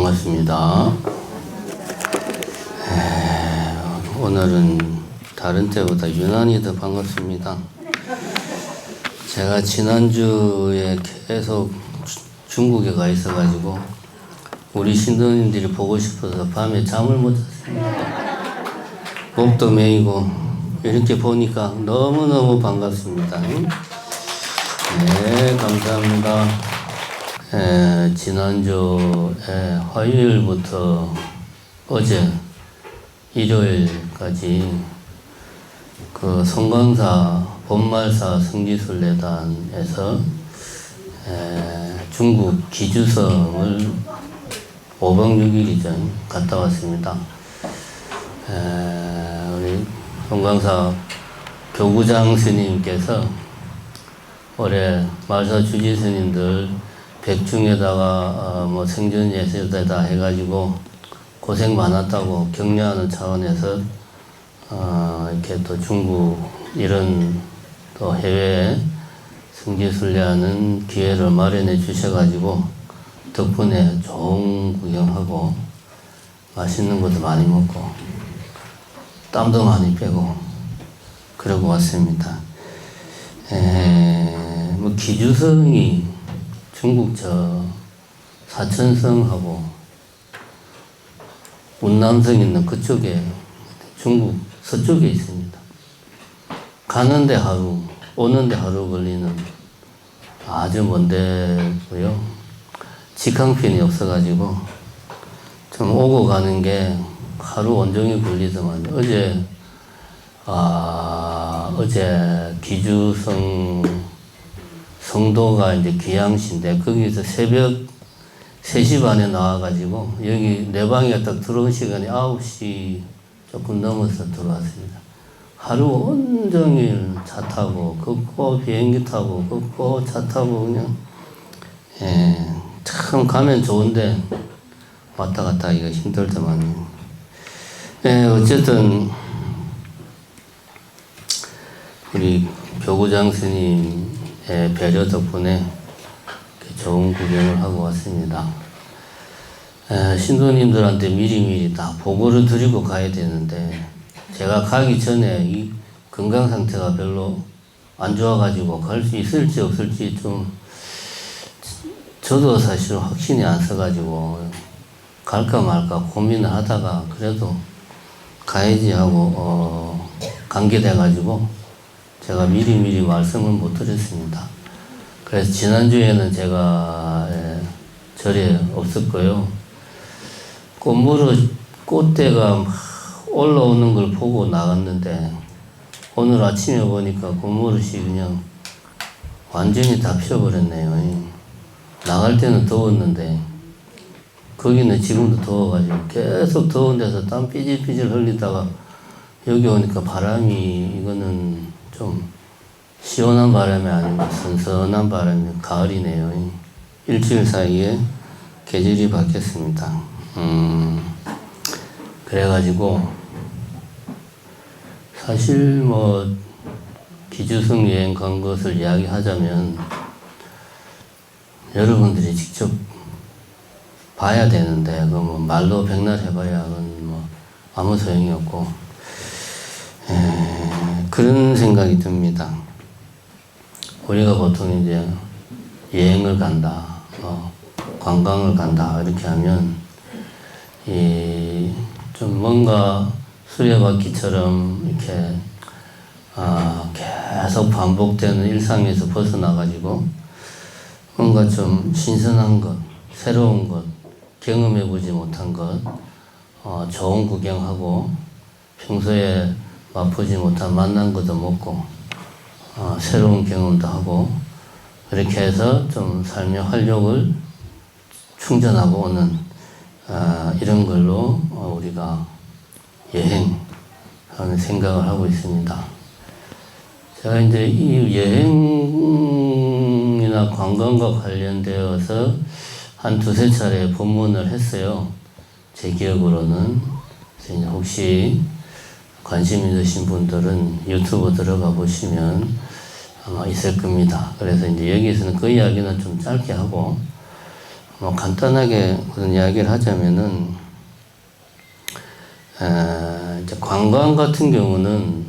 반갑습니다. 오늘은 다른 때보다 유난히 더 반갑습니다. 제가 지난주에 계속 중국에 가 있어가지고 우리 신도님들이 보고 싶어서 밤에 잠을 못 잤습니다. 목도 메이고 이렇게 보니까 너무너무 반갑습니다. 네, 감사합니다. 지난주에 화요일부터 어제 일요일까지 그 송광사 본말사 성지순례단에서 중국 기주성을 5박 6일이죠. 갔다 왔습니다. 우리 송광사 교구장 스님께서 올해 말사 주지 스님들 백중에다가 뭐 생전 예술에다 해가지고 고생 많았다고 격려하는 차원에서 이렇게 또 중국 이런 또 해외에 성지순례하는 기회를 마련해 주셔가지고 덕분에 좋은 구경하고 맛있는 것도 많이 먹고 땀도 많이 빼고 그러고 왔습니다. 뭐 기주성이 중국 저 사천성하고 운남성 있는 그쪽에 중국 서쪽에 있습니다. 가는데 하루, 오는데 하루 걸리는 아주 먼 데고요. 직항편이 없어가지고 좀 오고 가는 게 하루 온종일 걸리더만 어제 기주성 성도가 이제 귀양시인데 거기서 새벽 3시 반에 나와가지고 여기 내 방에 딱 들어온 시간이 9시 조금 넘어서 들어왔습니다. 하루 온종일 차 타고 걷고 비행기 타고 걷고 차 타고 그냥 참 가면 좋은데 왔다 갔다 하기가 힘들더만요. 어쨌든 우리 교구장 스님의 배려 덕분에 좋은 구경을 하고 왔습니다. 신도님들한테 미리미리 다 보고를 드리고 가야 되는데 제가 가기 전에 이 건강 상태가 별로 안 좋아가지고 갈 수 있을지 없을지 좀 저도 사실 확신이 안 서가지고 갈까 말까 고민을 하다가 그래도 가야지 하고 관계돼가지고 제가 미리미리 말씀을 못 드렸습니다. 그래서 지난주에는 제가 절에 없었고요. 꽃대가 막 올라오는 걸 보고 나갔는데 오늘 아침에 보니까 꽃무릇이 그냥 완전히 다 피어버렸네요. 나갈 때는 더웠는데 거기는 지금도 더워가지고 계속 더운 데서 땀 삐질삐질 흘리다가 여기 오니까 바람이 이거는 좀 시원한 바람이 아니고 선선한 바람이 가을이네요. 일주일 사이에 계절이 바뀌었습니다. 그래가지고 사실 뭐 기주성 여행 간 것을 이야기하자면 여러분들이 직접 봐야 되는데 그 뭐 말로 백날 해봐야 그건 뭐 아무 소용이 없고 그런 생각이 듭니다. 우리가 보통 이제 여행을 간다, 관광을 간다 이렇게 하면 좀 뭔가 수레바퀴처럼 이렇게 계속 반복되는 일상에서 벗어나가지고 뭔가 좀 신선한 것, 새로운 것, 경험해보지 못한 것, 좋은 구경하고 평소에 맛보지 못한 맛난 것도 먹고 새로운 경험도 하고 그렇게 해서 좀 삶의 활력을 충전하고 오는 이런 걸로 우리가 여행하는 생각을 하고 있습니다. 제가 이제 이 여행이나 관광과 관련되어서 한 2-3차례 법문을 했어요. 제 기억으로는. 그래서 이제 혹시 관심 있으신 분들은 유튜브 들어가 보시면 아마 있을 겁니다. 그래서 이제 여기서는 그 이야기는 좀 짧게 하고 간단하게 그런 이야기를 하자면은, 이제 관광 같은 경우는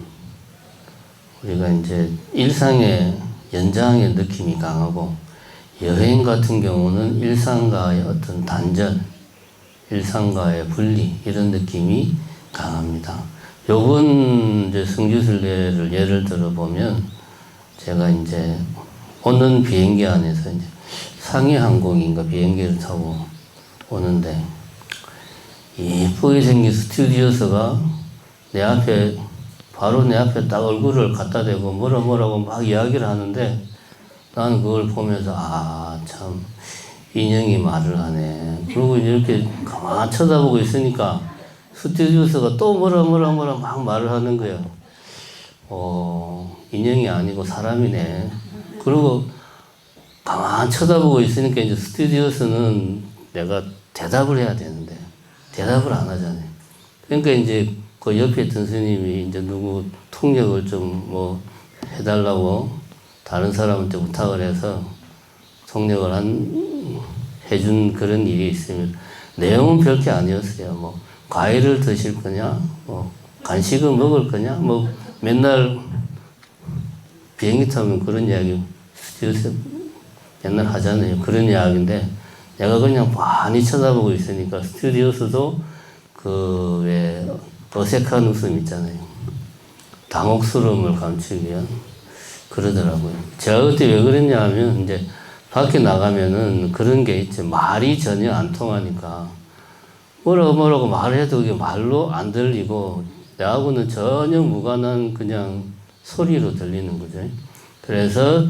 우리가 이제 일상의 연장의 느낌이 강하고, 여행 같은 경우는 일상과의 어떤 단절, 일상과의 분리, 이런 느낌이 강합니다. 요번 이제 성지순례를 예를 들어 보면, 제가 이제 오는 비행기 안에서 이제 상해 항공인가 비행기를 타고 오는데, 이쁘게 생긴 스튜디오스가 바로 내 앞에 딱 얼굴을 갖다 대고 뭐라고 막 이야기를 하는데, 나는 그걸 보면서, 참, 인형이 말을 하네. 그리고 이렇게 가만히 쳐다보고 있으니까, 스튜디오스가 또 뭐라 막 말을 하는 거예요. 인형이 아니고 사람이네. 그리고 가만히 쳐다보고 있으니까 이제 스튜디오스는 내가 대답을 해야 되는데, 대답을 안 하잖아요. 그러니까 이제 그 옆에 있던 스님이 이제 누구 통역을 좀 뭐 해달라고 다른 사람한테 부탁을 해서 통역을 해준 그런 일이 있으면, 내용은 별게 아니었어요. 뭐, 과일을 드실 거냐, 뭐, 간식을 먹을 거냐, 뭐, 맨날 비행기 타면 그런 이야기 스튜디오에서 맨날 하잖아요. 그런 이야기인데, 내가 그냥 많이 쳐다보고 있으니까 스튜디오에서도 그 왜 어색한 웃음 있잖아요. 당혹스러움을 감추기 위한 그러더라고요. 제가 그때 왜 그랬냐 하면, 이제 밖에 나가면은 그런 게 있죠. 말이 전혀 안 통하니까 뭐라고 말해도 그게 말로 안 들리고, 나하고는 전혀 무관한 그냥 소리로 들리는 거죠. 그래서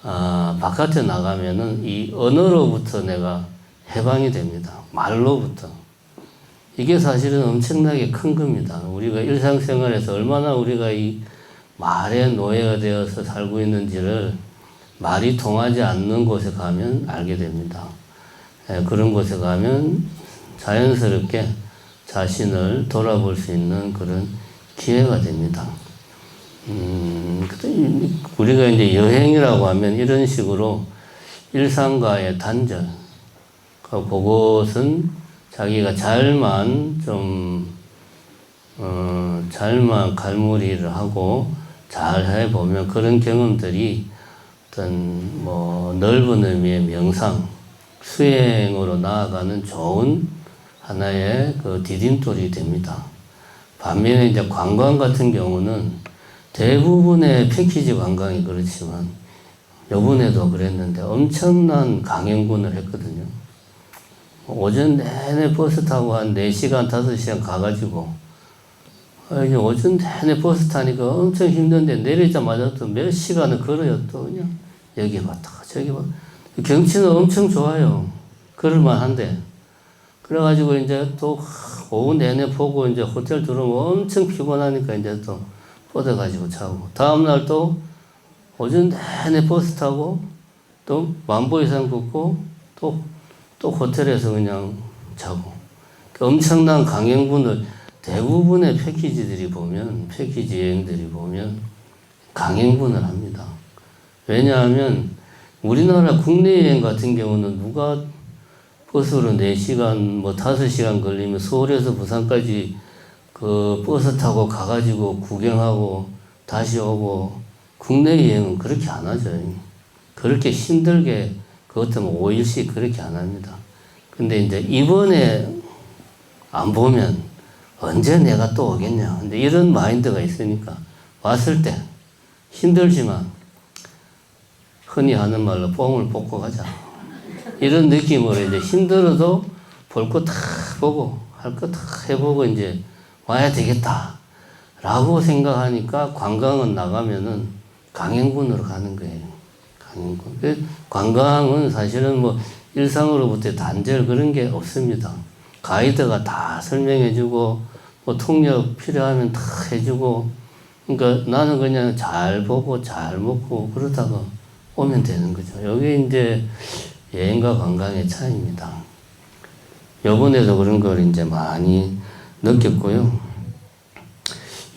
바깥에 나가면은 이 언어로부터 내가 해방이 됩니다. 말로부터. 이게 사실은 엄청나게 큰 겁니다. 우리가 일상생활에서 얼마나 우리가 이 말의 노예가 되어서 살고 있는지를 말이 통하지 않는 곳에 가면 알게 됩니다. 그런 곳에 가면 자연스럽게 자신을 돌아볼 수 있는 그런 기회가 됩니다. 우리가 이제 여행이라고 하면 이런 식으로 일상과의 단절, 그것은 자기가 잘만 갈무리를 하고 잘 해보면 그런 경험들이 어떤 뭐 넓은 의미의 명상, 수행으로 나아가는 좋은 하나의 그 디딤돌이 됩니다. 반면에 이제 관광 같은 경우는 대부분의 패키지 관광이 그렇지만, 요번에도 그랬는데 엄청난 강행군을 했거든요. 오전 내내 버스 타고 한 4시간, 5시간 가가지고, 이제 오전 내내 버스 타니까 엄청 힘든데 내리자마자 또 몇 시간을 걸어요. 또 그냥 여기 봤다가 저기 봤다가. 경치는 엄청 좋아요. 걸을만 한데. 그래가지고 이제 또 오후 내내 보고 이제 호텔 들어오면 엄청 피곤하니까 이제 또 뻗어가지고 자고. 다음날 또 오전 내내 버스 타고 또 10,000보 이상 걷고 또 호텔에서 그냥 자고. 엄청난 강행군을 대부분의 패키지 여행들이 보면 강행군을 합니다. 왜냐하면 우리나라 국내 여행 같은 경우는 누가 버스로 4시간, 뭐 5시간 걸리면 서울에서 부산까지 그 버스 타고 가가지고 구경하고 다시 오고, 국내 여행은 그렇게 안 하죠. 그렇게 힘들게, 그것도 뭐 5일씩 그렇게 안 합니다. 근데 이제 이번에 안 보면 언제 내가 또 오겠냐. 근데 이런 마인드가 있으니까 왔을 때 힘들지만 흔히 하는 말로 뽕을 뽑고 가자. 이런 느낌으로 이제 힘들어도 볼 거 다 보고 할 거 다 해보고 이제 와야 되겠다 라고 생각하니까, 관광은 나가면은 강행군으로 가는 거예요. 강행군. 관광은 사실은 뭐 일상으로부터 단절 그런 게 없습니다. 가이드가 다 설명해주고, 뭐 통역 필요하면 다 해주고, 그러니까 나는 그냥 잘 보고 잘 먹고 그러다가 오면 되는 거죠. 여기 이제 여행과 관광의 차이입니다. 요번에도 그런 걸 이제 많이 느꼈고요.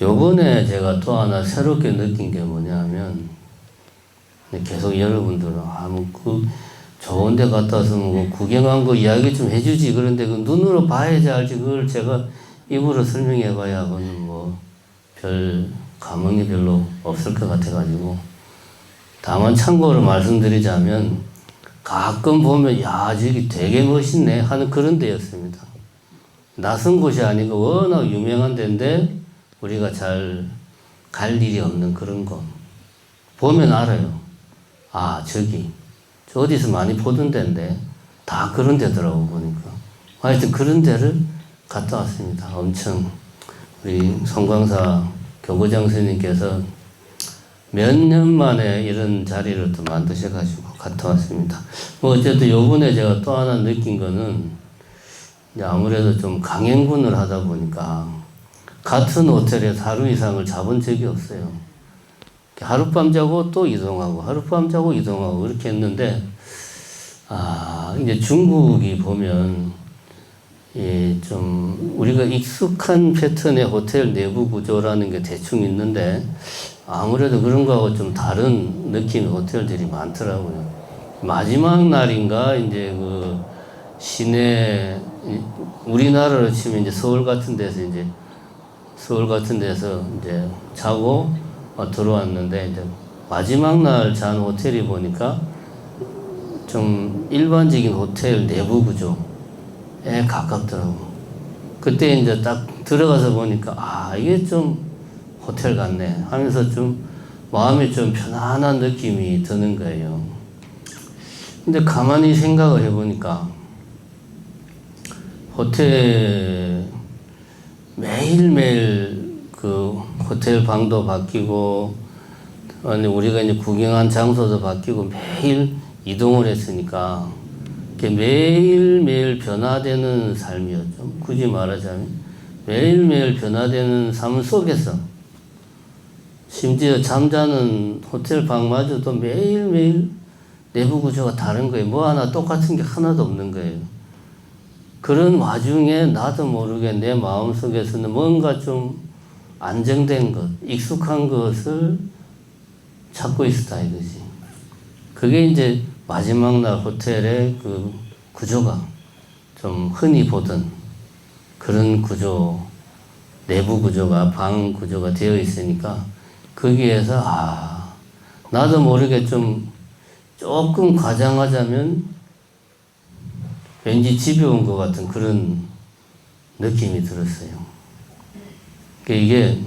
요번에 제가 또 하나 새롭게 느낀 게 뭐냐면, 계속 여러분들은 좋은 데 갔다 와서 뭐 구경한 거 이야기 좀 해주지. 그런데 그 눈으로 봐야지 알지. 그걸 제가 입으로 설명해 봐야 그건 뭐 별 감흥이 별로 없을 것 같아가지고. 다만 참고로 말씀드리자면 가끔 보면 야 저기 되게 멋있네 하는 그런 데였습니다. 낯선 곳이 아니고 워낙 유명한 데인데 우리가 잘 갈 일이 없는 그런 거. 보면 알아요. 아 저기 저 어디서 많이 보던 데인데 다 그런 데더라고 보니까. 하여튼 그런 데를 갔다 왔습니다. 엄청 우리 송광사 교구장 스님께서 몇 년 만에 이런 자리를 또 만드셔가지고 갔다 왔습니다. 뭐 어쨌든 요번에 제가 또 하나 느낀 거는 이제 아무래도 좀 강행군을 하다 보니까 같은 호텔에서 하루 이상을 잡은 적이 없어요. 하룻밤 자고 또 이동하고 하룻밤 자고 이동하고 그렇게 했는데 이제 중국이 보면 좀 우리가 익숙한 패턴의 호텔 내부 구조라는 게 대충 있는데 아무래도 그런 거하고 좀 다른 느낌의 호텔들이 많더라고요. 마지막 날인가 이제 그 시내 우리나라로 치면 이제 서울 같은 데서 이제 자고 들어왔는데 이제 마지막 날 잔 호텔이 보니까 좀 일반적인 호텔 내부 구조에 가깝더라고. 그때 이제 딱 들어가서 보니까 이게 좀 호텔 같네 하면서 좀 마음이 좀 편안한 느낌이 드는 거예요. 근데 가만히 생각을 해보니까 호텔 매일매일 그 호텔 방도 바뀌고 우리가 이제 구경한 장소도 바뀌고 매일 이동을 했으니까 매일매일 변화되는 삶이었죠. 굳이 말하자면 매일매일 변화되는 삶 속에서 심지어 잠자는 호텔 방마저도 매일매일 내부 구조가 다른 거예요. 뭐 하나 똑같은 게 하나도 없는 거예요. 그런 와중에 나도 모르게 내 마음속에서는 뭔가 좀 안정된 것, 익숙한 것을 찾고 있었다 이거지. 그게 이제 마지막 날 호텔의 그 구조가 좀 흔히 보던 그런 구조, 내부 구조가 방 구조가 되어 있으니까 거기에서 나도 모르게 좀 조금 과장하자면 왠지 집에 온 것 같은 그런 느낌이 들었어요. 이게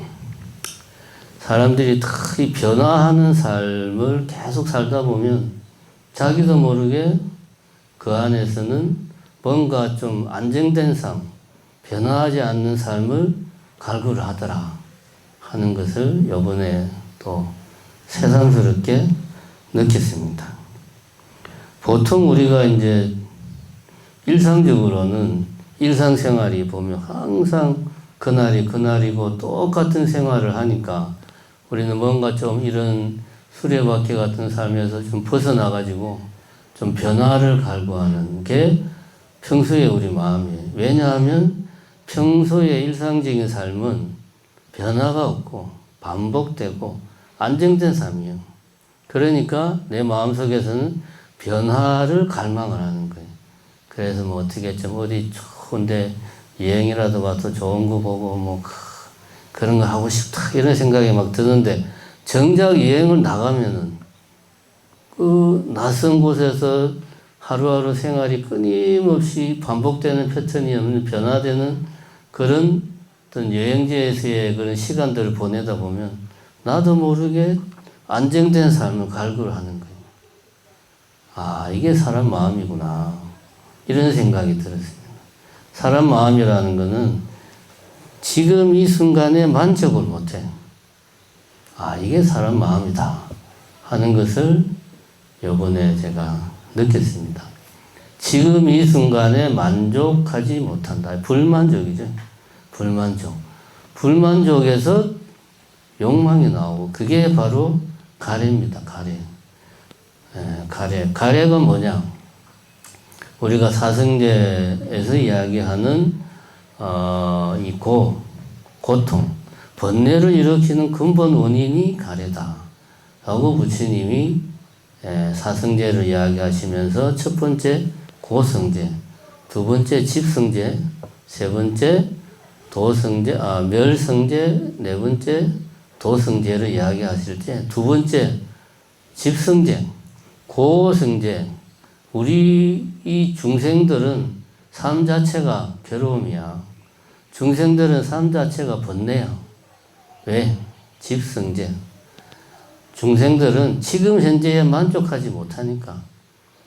사람들이 이 변화하는 삶을 계속 살다 보면 자기도 모르게 그 안에서는 뭔가 좀 안정된 삶, 변화하지 않는 삶을 갈구를 하더라 하는 것을 이번에 또 새삼스럽게 느꼈습니다. 보통 우리가 이제 일상적으로는 일상생활이 보면 항상 그날이 그날이고 똑같은 생활을 하니까 우리는 뭔가 좀 이런 수레바퀴 같은 삶에서 좀 벗어나가지고 좀 변화를 갈구하는 게 평소에 우리 마음이에요. 왜냐하면 평소의 일상적인 삶은 변화가 없고 반복되고 안정된 삶이에요. 그러니까 내 마음속에서는 변화를 갈망을 하는 거예요. 그래서 뭐 어떻게 좀 어디 좋은데 여행이라도 가서 좋은 거 보고 뭐 그런 거 하고 싶다 이런 생각이 막 드는데 정작 여행을 나가면은 그 낯선 곳에서 하루하루 생활이 끊임없이 반복되는 패턴이 없는 변화되는 그런 어떤 여행지에서의 그런 시간들을 보내다 보면 나도 모르게 안정된 삶을 갈구를 하는 거예요. 이게 사람 마음이구나. 이런 생각이 들었습니다. 사람 마음이라는 것은 지금 이 순간에 만족을 못해. 이게 사람 마음이다 하는 것을 이번에 제가 느꼈습니다. 지금 이 순간에 만족하지 못한다. 불만족이죠. 불만족. 불만족에서 욕망이 나오고 그게 바로 가래입니다. 가래. 가래. 가래가 뭐냐? 우리가 사성제에서 이야기하는 이 고통, 번뇌를 일으키는 근본 원인이 가래다 라고 부처님이 사성제를 이야기하시면서 첫 번째 고성제, 두 번째 집성제, 세 번째 멸성제, 네 번째 도성제를 이야기하실 때 두 번째 집성제, 고성제, 우리 이 중생들은 삶 자체가 괴로움이야. 중생들은 삶 자체가 번뇌야. 왜? 집성제. 중생들은 지금 현재에 만족하지 못하니까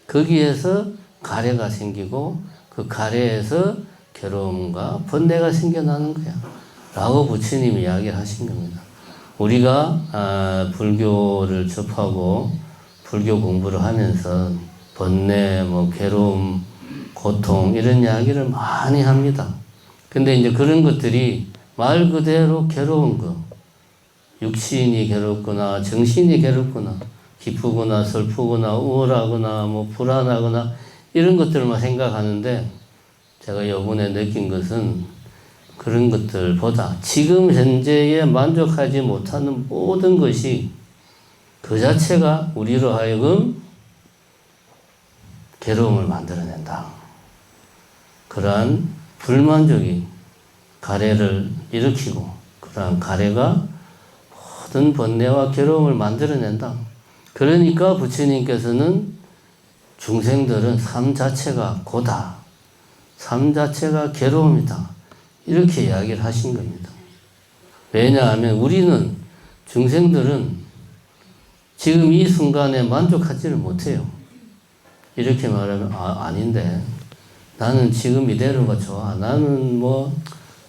거기에서 가래가 생기고 그 가래에서 괴로움과 번뇌가 생겨나는 거야. 라고 부처님이 이야기하신 겁니다. 우리가 불교를 접하고 불교 공부를 하면서 번뇌, 괴로움, 고통 이런 이야기를 많이 합니다. 근데 이제 그런 것들이 말 그대로 괴로운 거, 육신이 괴롭거나 정신이 괴롭거나 기쁘거나 슬프거나 우울하거나 불안하거나 이런 것들만 생각하는데 제가 이번에 느낀 것은 그런 것들보다 지금 현재에 만족하지 못하는 모든 것이 그 자체가 우리로 하여금 괴로움을 만들어낸다. 그러한 불만족이 가래를 일으키고 그러한 가래가 모든 번뇌와 괴로움을 만들어낸다. 그러니까 부처님께서는 중생들은 삶 자체가 고다. 삶 자체가 괴로움이다. 이렇게 이야기를 하신 겁니다. 왜냐하면 우리는 중생들은 지금 이 순간에 만족하지를 못해요. 이렇게 말하면 아닌데 나는 지금 이대로가 좋아. 나는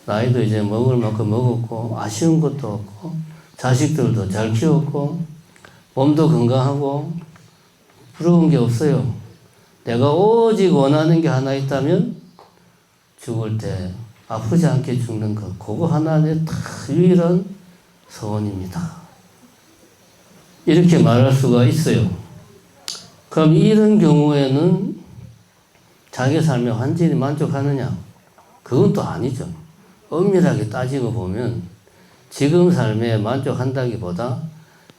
나이도 이제 먹을 만큼 먹었고 아쉬운 것도 없고 자식들도 잘 키웠고 몸도 건강하고 부러운 게 없어요. 내가 오직 원하는 게 하나 있다면 죽을 때 아프지 않게 죽는 것. 그거 하나의 다 유일한 소원입니다. 이렇게 말할 수가 있어요. 그럼 이런 경우에는 자기 삶에 완전히 만족하느냐? 그건 또 아니죠. 엄밀하게 따지고 보면 지금 삶에 만족한다기보다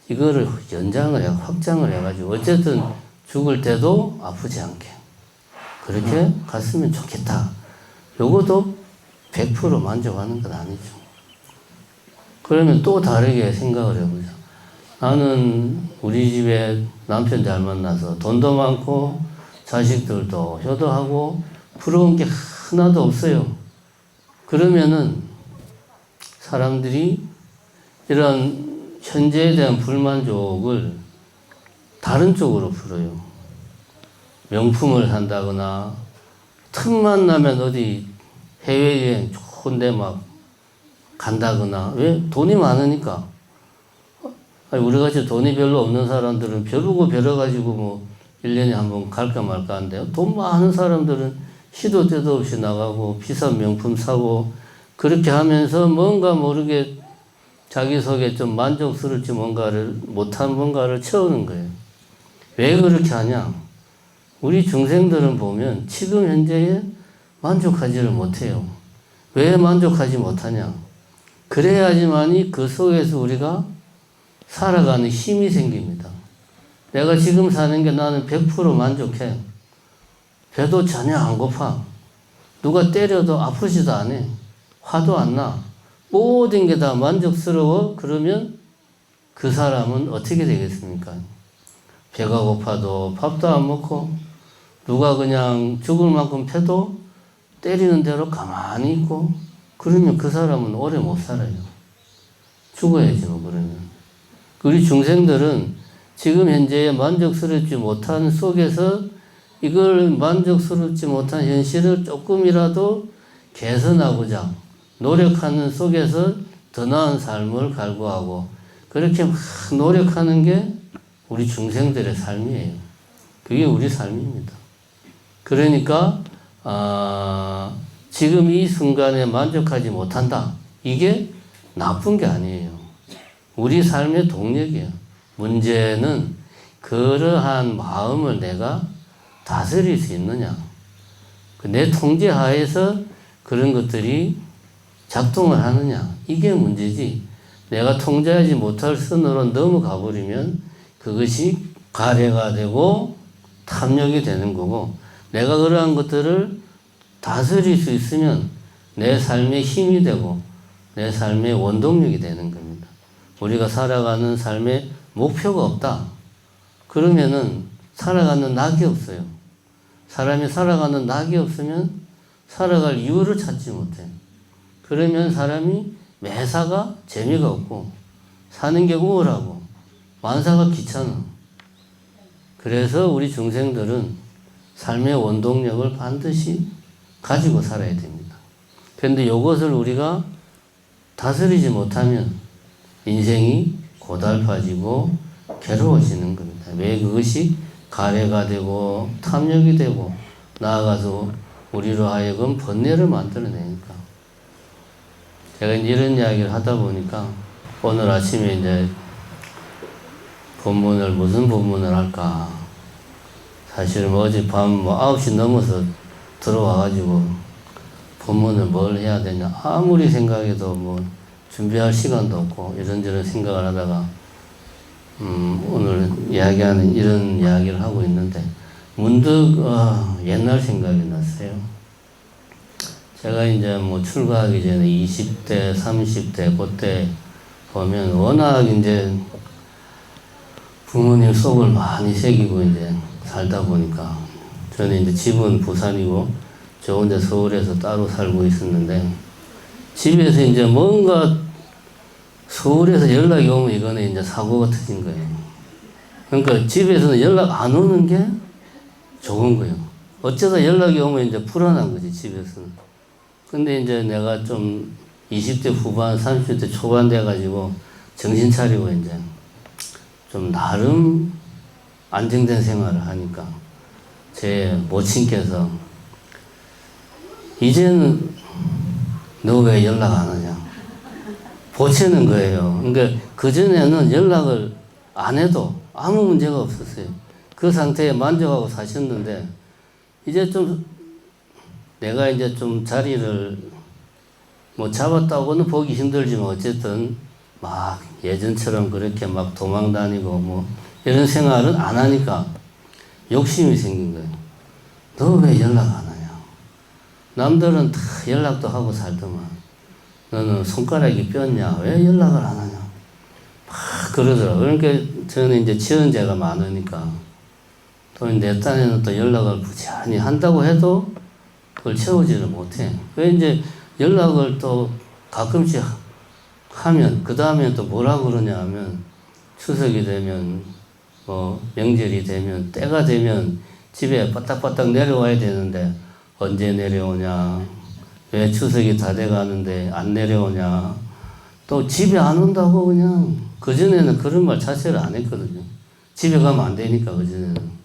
이거를 확장을 해가지고 어쨌든 죽을 때도 아프지 않게 그렇게 갔으면 좋겠다. 요것도 100% 만족하는 건 아니죠. 그러면 또 다르게 생각을 해보자. 나는 우리 집에 남편 잘 만나서 돈도 많고 자식들도 효도하고 부러운 게 하나도 없어요. 그러면은 사람들이 이런 현재에 대한 불만족을 다른 쪽으로 풀어요. 명품을 산다거나 틈만 나면 어디 해외여행 좋은데 막 간다거나. 왜? 돈이 많으니까. 우리같이 돈이 별로 없는 사람들은 벼르고 벼러가지고 1년에 한 번 갈까 말까 한데요. 돈 많은 사람들은 시도 때도 없이 나가고 비싼 명품 사고 그렇게 하면서 뭔가 모르게 자기 속에 좀 만족스럽지 못한 뭔가를 채우는 거예요. 왜 그렇게 하냐? 우리 중생들은 보면 지금 현재에 만족하지를 못해요. 왜 만족하지 못하냐? 그래야지만이 그 속에서 우리가 살아가는 힘이 생깁니다. 내가 지금 사는 게 나는 100% 만족해. 배도 전혀 안 고파. 누가 때려도 아프지도 않아. 화도 안 나. 모든 게 다 만족스러워. 그러면 그 사람은 어떻게 되겠습니까? 배가 고파도 밥도 안 먹고 누가 그냥 죽을 만큼 패도 때리는 대로 가만히 있고 그러면 그 사람은 오래 못 살아요. 죽어야지 그러면. 우리 중생들은 지금 현재에 만족스럽지 못한 속에서 이걸 만족스럽지 못한 현실을 조금이라도 개선하고자 노력하는 속에서 더 나은 삶을 갈구하고 그렇게 막 노력하는 게 우리 중생들의 삶이에요. 그게 우리 삶입니다. 그러니까 지금 이 순간에 만족하지 못한다. 이게 나쁜 게 아니에요. 우리 삶의 동력이에요. 문제는 그러한 마음을 내가 다스릴 수 있느냐. 내 통제 하에서 그런 것들이 작동을 하느냐. 이게 문제지. 내가 통제하지 못할 선으로 넘어가 버리면 그것이 가래가 되고 탐욕이 되는 거고, 내가 그러한 것들을 다스릴 수 있으면 내 삶의 힘이 되고 내 삶의 원동력이 되는 겁니다. 우리가 살아가는 삶에 목표가 없다. 그러면은 살아가는 낙이 없어요. 사람이 살아가는 낙이 없으면 살아갈 이유를 찾지 못해. 그러면 사람이 매사가 재미가 없고 사는 게 우울하고 만사가 귀찮아. 그래서 우리 중생들은 삶의 원동력을 반드시 가지고 살아야 됩니다. 그런데 이것을 우리가 다스리지 못하면 인생이 고달파지고 괴로워지는 겁니다. 왜? 그것이 가래가 되고 탐욕이 되고 나아가서 우리로 하여금 번뇌를 만들어내니까. 제가 이런 이야기를 하다 보니까 오늘 아침에 이제 본문을 무슨 본문을 할까. 사실은 어젯밤 9시 넘어서 들어와가지고 본문을 뭘 해야 되냐. 아무리 생각해도 준비할 시간도 없고 이런저런 생각을 하다가 오늘 이야기하는 이런 이야기를 하고 있는데 문득 옛날 생각이 났어요. 제가 이제 출가하기 전에 20대, 30대 그때 보면 워낙 이제 부모님 속을 많이 새기고 이제 살다 보니까 저는 이제 집은 부산이고 저 혼자 서울에서 따로 살고 있었는데 집에서 이제 뭔가 서울에서 연락이 오면 이거는 이제 사고가 터진 거예요. 그러니까 집에서는 연락 안 오는 게 좋은 거예요. 어쩌다 연락이 오면 이제 불안한 거지, 집에서는. 근데 이제 내가 좀 20대 후반, 30대 초반 돼가지고 정신 차리고 이제 좀 나름 안정된 생활을 하니까 제 모친께서 이제는 너 왜 연락 안 하냐. 보채는 거예요. 그러니까 그전에는 연락을 안 해도 아무 문제가 없었어요. 그 상태에 만족하고 사셨는데, 이제 좀, 내가 이제 좀 자리를 잡았다고는 보기 힘들지만, 어쨌든 막 예전처럼 그렇게 막 도망 다니고 이런 생활은 안 하니까 욕심이 생긴 거예요. 너 왜 연락 안 하냐. 남들은 다 연락도 하고 살더만. 너는 손가락이 뼈냐? 왜 연락을 안 하냐? 막 그러더라고요. 그러니까 저는 이제 지연제가 많으니까 또 내 딴에는 또 연락을 부지런히 한다고 해도 그걸 채우지를 못해. 왜 이제 연락을 또 가끔씩 하면 그 다음에 또 뭐라 그러냐 하면 추석이 되면 명절이 되면 때가 되면 집에 빠딱빠딱 내려와야 되는데 언제 내려오냐? 왜 추석이 다 돼가는데 안 내려오냐. 또 집에 안 온다고 그냥. 그전에는 그런 말 자체를 안 했거든요. 집에 가면 안 되니까, 그전에는.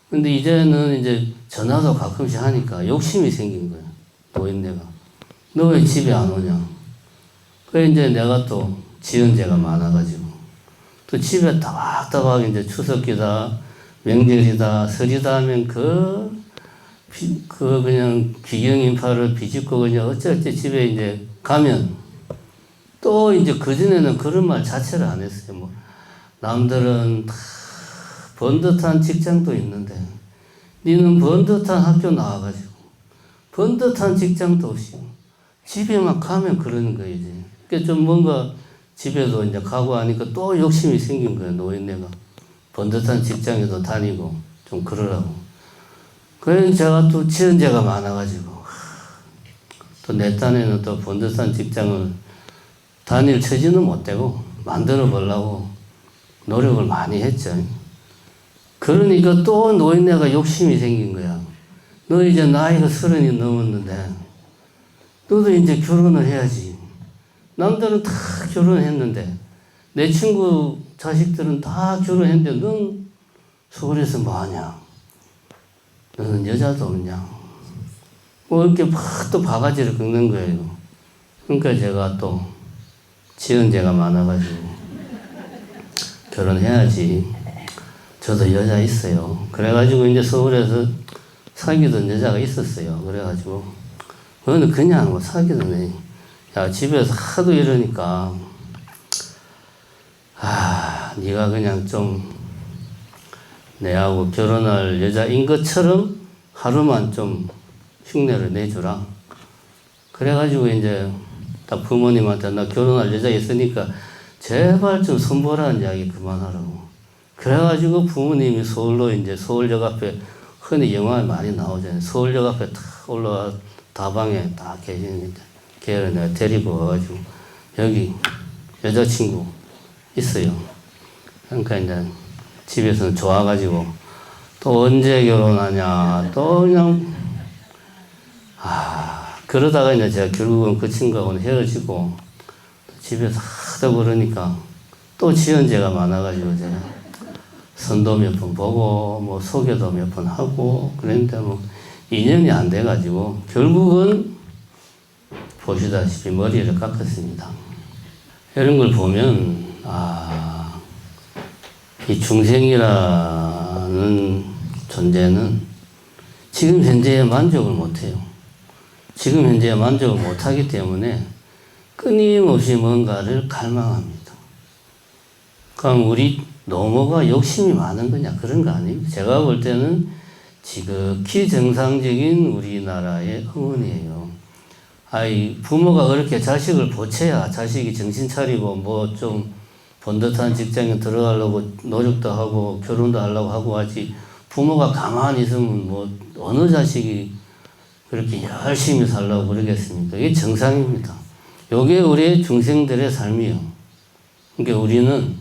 근데 이제는 이제 전화도 가끔씩 하니까 욕심이 생긴 거예요. 노인네가. 너 왜 집에 안 오냐. 그래 이제 내가 또 지연제가 많아가지고. 또 집에 따박따박 이제 추석기다, 명절이다, 설이다 하면 그냥 귀경인파를 비집고 그냥 어찌어찌 집에 이제 가면 또 이제 그전에는 그런 말 자체를 안 했어요. 남들은 다 번듯한 직장도 있는데 니는 번듯한 학교 나와가지고 번듯한 직장도 없이 집에만 가면 그러는 거예요, 이제. 그러니까 좀 뭔가 집에도 이제 가고 하니까 또 욕심이 생긴 거예요, 노인네가. 번듯한 직장에도 다니고 좀 그러라고. 그래서 제가 또 지연제가 많아가지고 또 내 딴에는 또 번듯한 직장을 다닐 처지는 못 되고 만들어 보려고 노력을 많이 했죠. 그러니까 또 노인네가 욕심이 생긴 거야. 너 이제 나이가 30이 넘었는데 너도 이제 결혼을 해야지. 남들은 다 결혼했는데 내 친구 자식들은 다 결혼했는데 넌 서울에서 뭐하냐. 너는 여자도 없냐? 이렇게 막 또 바가지를 긁는 거예요. 그러니까 제가 또 지연제가 많아가지고 결혼해야지. 저도 여자 있어요. 그래가지고 이제 서울에서 사귀던 여자가 있었어요. 그래가지고 너는 그냥 사귀던 애. 야, 집에서 하도 이러니까 네가 그냥 좀 내하고 결혼할 여자인 것처럼 하루만 좀 흉내를 내주라. 그래가지고 이제 딱 부모님한테 나 결혼할 여자 있으니까 제발 좀 손보라는 이야기 그만하라고. 그래가지고 부모님이 서울로 이제 서울역 앞에 흔히 영화에 많이 나오잖아요. 서울역 앞에 탁 올라와 다방에 딱 계시는데 걔를 내가 데리고 와가지고 여기 여자친구 있어요. 그러니까 이제 집에서는 좋아가지고 또 언제 결혼하냐 또 그냥 그러다가 이제 제가 결국은 그 친구하고는 헤어지고 집에서 하다 그러니까 또 지은 죄가 많아가지고 제가 선도 몇 번 보고 뭐 소개도 몇 번 하고 그랬는데 뭐 인연이 안 돼가지고 결국은 보시다시피 머리를 깎았습니다. 이런 걸 보면 이 중생이라는 존재는 지금 현재에 만족을 못해요. 지금 현재에 만족을 못하기 때문에 끊임없이 뭔가를 갈망합니다. 그럼 우리 노모가 욕심이 많은 거냐? 그런 거 아닙니다. 제가 볼 때는 지극히 정상적인 우리나라의 어머니예요. 부모가 그렇게 자식을 보채야 자식이 정신 차리고 뭐 좀 번듯한 직장에 들어가려고 노력도 하고 결혼도 하려고 하고 하지. 부모가 가만히 있으면 뭐 어느 자식이 그렇게 열심히 살려고 그러겠습니까? 이게 정상입니다. 이게 우리 중생들의 삶이에요. 그러니까 우리는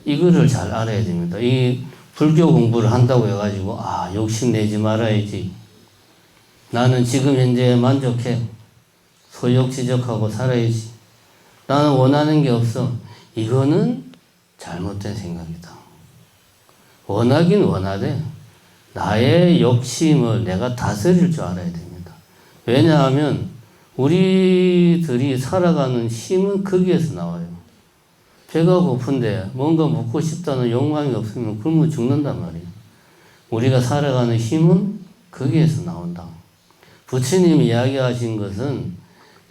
이거를 잘 알아야 됩니다. 이 불교 공부를 한다고 해가지고 욕심내지 말아야지. 나는 지금 현재에 만족해. 소욕지적하고 살아야지. 나는 원하는 게 없어. 이거는 잘못된 생각이다. 원하긴 원하되 나의 욕심을 내가 다스릴 줄 알아야 됩니다. 왜냐하면 우리들이 살아가는 힘은 거기에서 나와요. 배가 고픈데 뭔가 먹고 싶다는 욕망이 없으면 굶어 죽는단 말이에요. 우리가 살아가는 힘은 거기에서 나온다. 부처님이 이야기하신 것은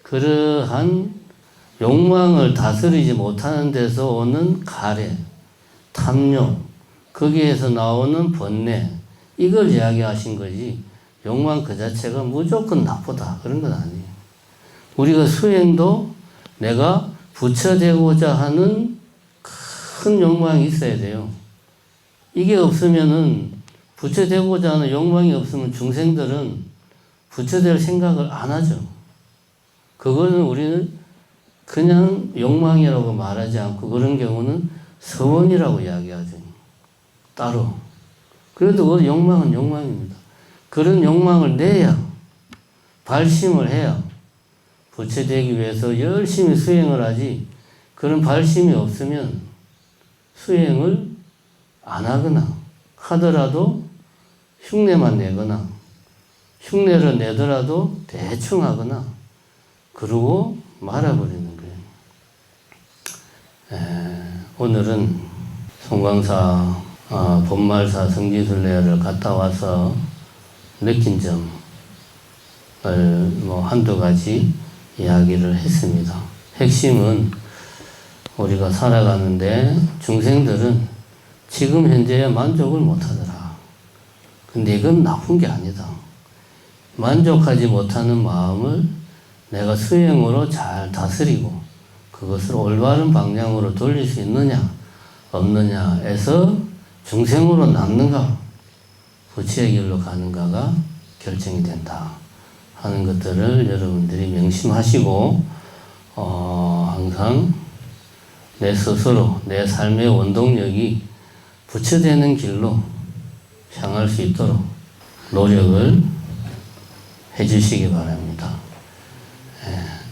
그러한 욕망을 다스리지 못하는 데서 오는 가래, 탐욕, 거기에서 나오는 번뇌, 이걸 이야기하신 거지 욕망 그 자체가 무조건 나쁘다 그런 건 아니에요. 우리가 수행도 내가 부처되고자 하는 큰 욕망이 있어야 돼요. 이게 없으면은 부처되고자 하는 욕망이 없으면 중생들은 부처될 생각을 안 하죠. 그거는 우리는 그냥 욕망이라고 말하지 않고 그런 경우는 서원이라고 이야기하죠. 따로. 그래도 그 욕망은 욕망입니다. 그런 욕망을 내야 발심을 해야 부처되기 위해서 열심히 수행을 하지 그런 발심이 없으면 수행을 안 하거나 하더라도 흉내만 내거나 흉내를 내더라도 대충 하거나 그러고 말아버리는 거예요. 오늘은 송광사 본말사 성지순례를 갔다 와서 느낀 점을 뭐 한두 가지 이야기를 했습니다. 핵심은 우리가 살아가는데 중생들은 지금 현재에 만족을 못하더라. 근데 이건 나쁜 게 아니다. 만족하지 못하는 마음을 내가 수행으로 잘 다스리고 그것을 올바른 방향으로 돌릴 수 있느냐 없느냐에서 중생으로 남는가 부처의 길로 가는가가 결정이 된다 하는 것들을 여러분들이 명심하시고 항상 내 스스로 내 삶의 원동력이 부처되는 길로 향할 수 있도록 노력을 해주시기 바랍니다.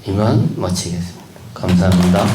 이만 마치겠습니다. 감사합니다.